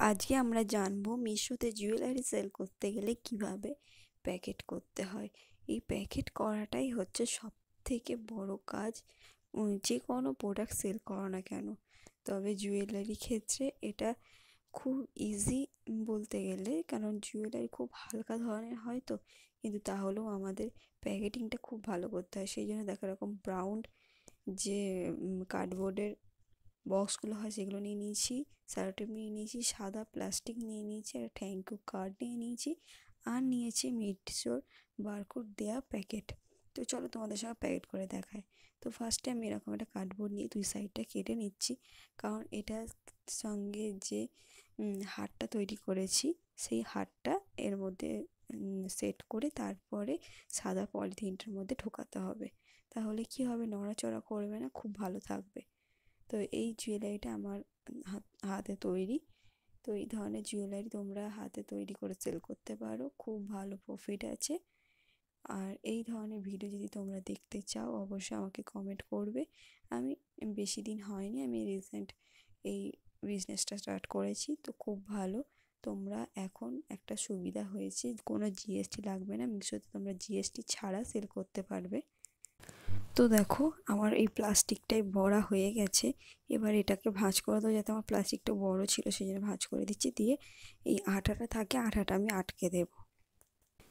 আজকে আমরা জানবো মিশোতে জুয়েলারি সেল করতে গেলে কিভাবে প্যাকেট করতে হয়। এই প্যাকেট করাটাই হচ্ছে সবথেকে বড় কাজ। যে কোনো প্রোডাক্ট সেল করো না কেন, তবে জুয়েলারি ক্ষেত্রে এটা খুব ইজি বলতে গেলে, কারণ জুয়েলারি খুব হালকা ধরনের হয় তো, কিন্তু তাহলেও আমাদের প্যাকেটিংটা খুব ভালো করতে হয়। সেই জন্য দেখো এরকম ব্রাউন যে কার্ডবোর্ডের বক্সগুলো হয় সেগুলো নিয়ে নিয়েছি, সেলোটেপ নিয়ে নিয়েছি, সাদা প্লাস্টিক নিয়ে নিয়েছি, আর থ্যাংক ইউ কার্ড নিয়ে নিয়েছি, আর নিয়েছি মিশোর বারকোড দেওয়া প্যাকেট। তো চলো তোমাদের সঙ্গে প্যাকেট করে দেখায়। তো ফার্স্টে আমি এরকম একটা কার্ডবোর্ড নিয়ে দুই সাইডটা কেটে নিচ্ছি, কারণ এটার সঙ্গে যে হারটা তৈরি করেছি সেই হারটা এর মধ্যে সেট করে তারপরে সাদা পলিথিনটার মধ্যে ঢোকাতে হবে। তাহলে কি হবে, নড়াচড়া করবে না, খুব ভালো থাকবে। তো এই জুয়েলারিটা আমার হাতে তৈরি। তো এই ধরনের জুয়েলারি তোমরা হাতে তৈরি করে সেল করতে পারো, খুব ভালো প্রফিট আছে। আর এই ধরনের ভিডিও যদি তোমরা দেখতে চাও অবশ্যই আমাকে কমেন্ট করবে। আমি বেশি দিন হয়নি, আমি রিসেন্ট এই বিজনেসটা স্টার্ট করেছি, তো খুব ভালো। তোমরা এখন একটা সুবিধা হয়েছে, কোনো জিএসটি লাগবে না, মিশোতে তোমরা জিএসটি ছাড়া সেল করতে পারবে। তো দেখো আমার এই প্লাস্টিকটাই বড়া হয়ে গেছে। এবার এটাকে ভাঁজ করে দেবো, যাতে আমার প্লাস্টিকটা বড় ছিল সেই জন্য ভাঁজ করে দিচ্ছি, দিয়ে এই আঠাটা থাকে আঠাটা আমি আটকে দেব।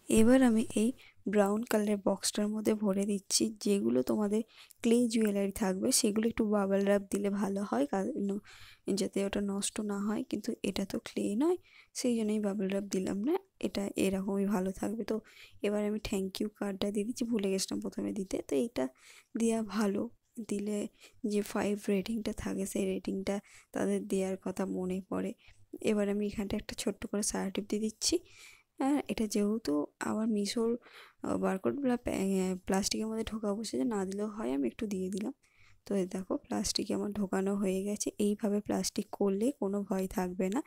এবার আমি এই ব্রাউন কালারের বক্সটার মধ্যে ভরে দিচ্ছি। যেগুলো তোমাদের ক্লে জুয়েলারি থাকবে সেগুলো একটু বাবল র্যাপ দিলে ভালো হয়, কারণ যাতে ওটা নষ্ট না হয়, কিন্তু এটা তো ক্লে নয়, সেই জন্যই বাবল র্যাপ দিলাম না। এটা এরকমই ভালো থাকবে। তো এবার আমি থ্যাংক ইউ কার্ডটা দিয়ে দিচ্ছি, ভুলে গেছিলাম প্রথমে দিতে। তো এইটা দেওয়া ভালো, দিলে যে 5 রেটিংটা থাকে সেই রেটিংটা তাদের দেওয়ার কথা মনে পড়ে। এবার আমি এখানটা একটা ছোট্ট করে সার্টিফ দিয়ে দিচ্ছি। হ্যাঁ, এটা যেহেতু আবার মিশোর বারকোডগুলো প্লাস্টিকের মধ্যে ঢোকাবো, সেটা না দিলেও হয়, আমি একটু দিয়ে দিলাম। তো এই দেখো প্লাস্টিকে আমার ঢোকানো হয়ে গেছে। এইভাবে প্লাস্টিক করলে কোনো ভয় থাকবে না।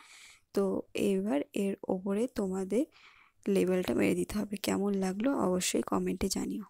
তো এবার এর ওপরে তোমাদের লেবেলটা মেরে দিতে হবে। কেমন লাগলো অবশ্যই কমেন্টে জানিও।